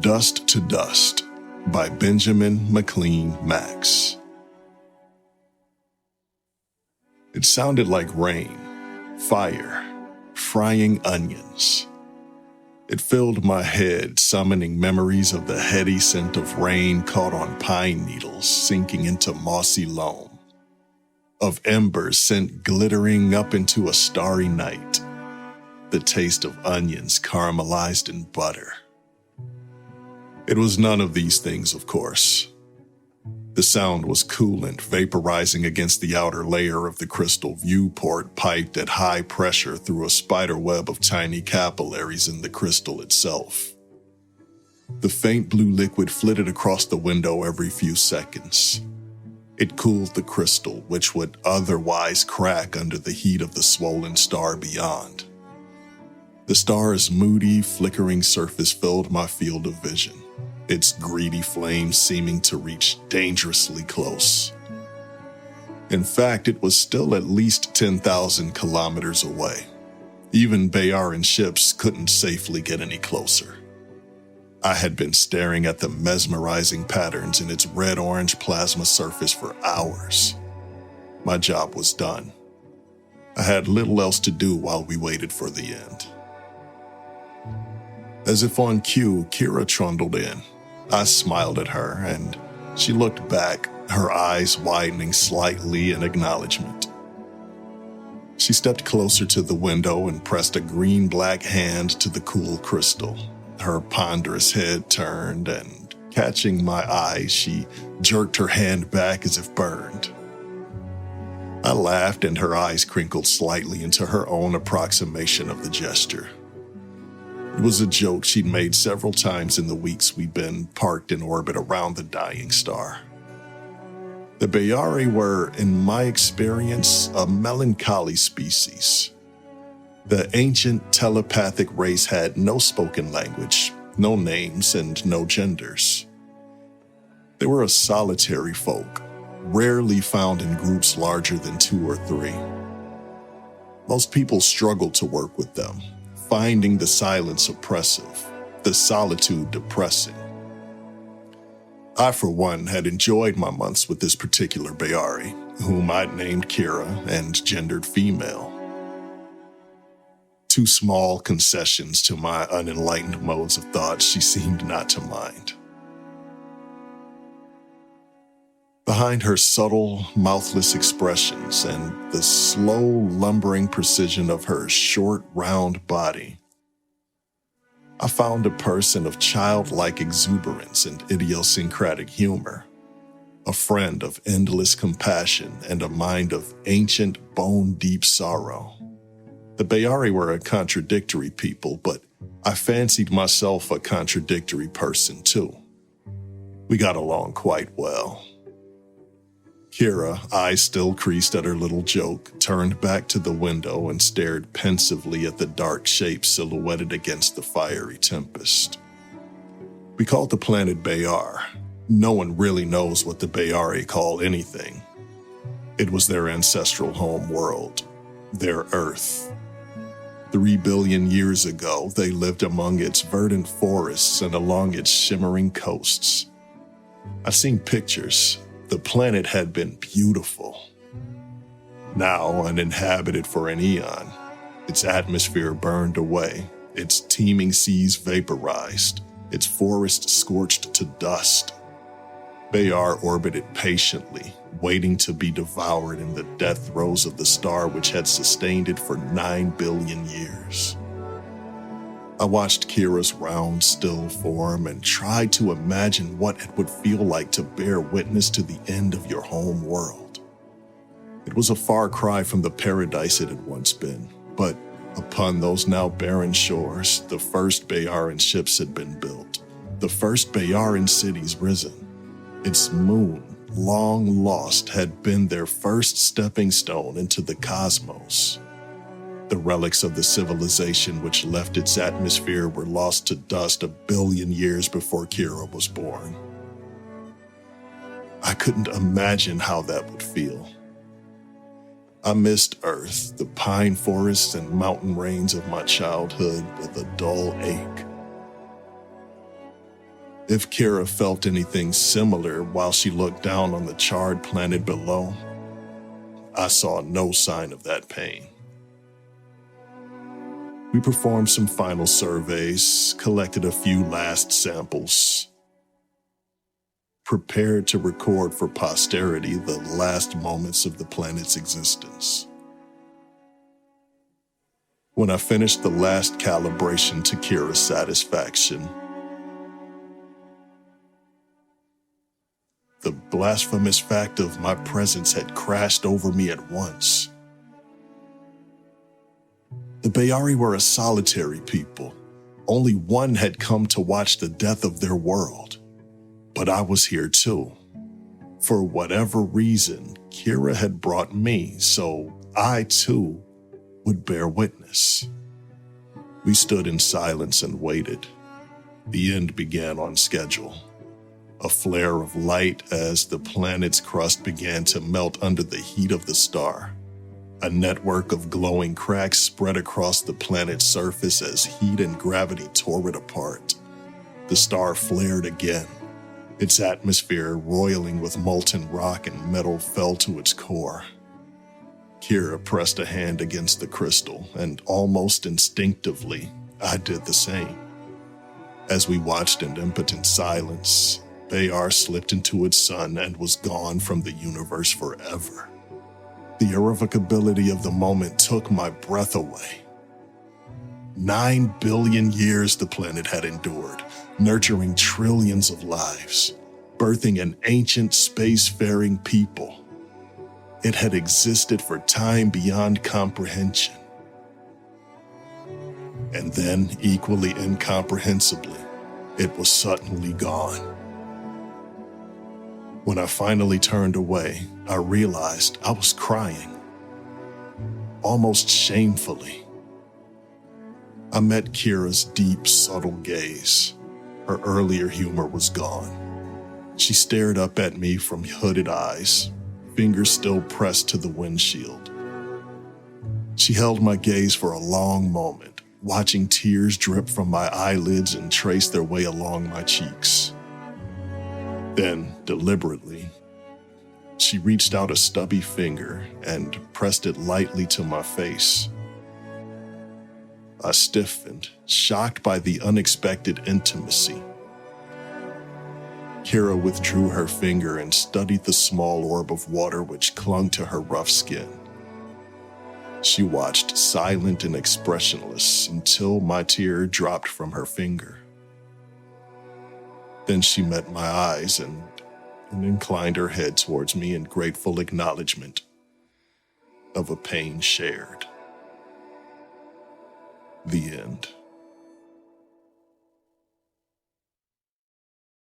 Dust to Dust by Benjamin MacLean-Max. It sounded like rain, fire, frying onions. It filled my head, summoning memories of the heady scent of rain caught on pine needles sinking into mossy loam, of embers sent glittering up into a starry night, the taste of onions caramelized in butter. It was none of these things, of course. The sound was coolant vaporizing against the outer layer of the crystal viewport piped at high pressure through a spider web of tiny capillaries in the crystal itself. The faint blue liquid flitted across the window every few seconds. It cooled the crystal, which would otherwise crack under the heat of the swollen star beyond. The star's moody, flickering surface filled my field of vision, its greedy flames seeming to reach dangerously close. In fact, it was still at least 10,000 kilometers away. Even Bayaran ships couldn't safely get any closer. I had been staring at the mesmerizing patterns in its red-orange plasma surface for hours. My job was done. I had little else to do while we waited for the end. As if on cue, Kira trundled in. I smiled at her, and she looked back, her eyes widening slightly in acknowledgement. She stepped closer to the window and pressed a green-black hand to the cool crystal. Her ponderous head turned, and catching my eye, she jerked her hand back as if burned. I laughed, and her eyes crinkled slightly into her own approximation of the gesture. It was a joke she'd made several times in the weeks we'd been parked in orbit around the dying star. The Bayari were, in my experience, a melancholy species. The ancient telepathic race had no spoken language, no names, and no genders. They were a solitary folk, rarely found in groups larger than 2 or 3. Most people struggled to work with them, finding the silence oppressive, the solitude depressing. I, for one, had enjoyed my months with this particular Bayari, whom I'd named Kira and gendered female. 2 small concessions to my unenlightened modes of thought she seemed not to mind. Behind her subtle, mouthless expressions and the slow, lumbering precision of her short, round body, I found a person of childlike exuberance and idiosyncratic humor, a friend of endless compassion and a mind of ancient, bone-deep sorrow. The Bayari were a contradictory people, but I fancied myself a contradictory person too. We got along quite well. Kira, eyes still creased at her little joke, turned back to the window and stared pensively at the dark shape silhouetted against the fiery tempest. We called the planet Bayar. No one really knows what the Bayari call anything. It was their ancestral home world, their Earth. 3 billion years ago, they lived among its verdant forests and along its shimmering coasts. I've seen pictures. The planet had been beautiful. Now uninhabited for an eon, its atmosphere burned away, its teeming seas vaporized, its forests scorched to dust. Bayar orbited patiently, waiting to be devoured in the death throes of the star which had sustained it for 9 billion years. I watched Kira's round, still form and tried to imagine what it would feel like to bear witness to the end of your home world. It was a far cry from the paradise it had once been, but upon those now barren shores, the first Bayaran ships had been built, the first Bayaran cities risen. Its moon, long lost, had been their first stepping stone into the cosmos. The relics of the civilization which left its atmosphere were lost to dust 1 billion years before Kira was born. I couldn't imagine how that would feel. I missed Earth, the pine forests and mountain ranges of my childhood with a dull ache. If Kira felt anything similar while she looked down on the charred planet below, I saw no sign of that pain. We performed some final surveys, collected a few last samples, prepared to record for posterity the last moments of the planet's existence. When I finished the last calibration to Kira's satisfaction, the blasphemous fact of my presence had crashed over me at once. The Bayari were a solitary people. Only one had come to watch the death of their world. But I was here too. For whatever reason, Kira had brought me, so I too would bear witness. We stood in silence and waited. The end began on schedule. A flare of light as the planet's crust began to melt under the heat of the star. A network of glowing cracks spread across the planet's surface as heat and gravity tore it apart. The star flared again. Its atmosphere, roiling with molten rock and metal, fell to its core. Kira pressed a hand against the crystal, and almost instinctively, I did the same. As we watched in impotent silence, Bayar slipped into its sun and was gone from the universe forever. The irrevocability of the moment took my breath away. 9 billion years the planet had endured, nurturing trillions of lives, birthing an ancient spacefaring people. It had existed for time beyond comprehension. And then, equally incomprehensibly, it was suddenly gone. When I finally turned away, I realized I was crying, almost shamefully. I met Kira's deep, subtle gaze. Her earlier humor was gone. She stared up at me from hooded eyes, fingers still pressed to the windshield. She held my gaze for a long moment, watching tears drip from my eyelids and trace their way along my cheeks. Then, deliberately, she reached out a stubby finger and pressed it lightly to my face. I stiffened, shocked by the unexpected intimacy. Kira withdrew her finger and studied the small orb of water which clung to her rough skin. She watched, silent and expressionless, until my tear dropped from her finger. Then she met my eyes and inclined her head towards me in grateful acknowledgement of a pain shared. The end.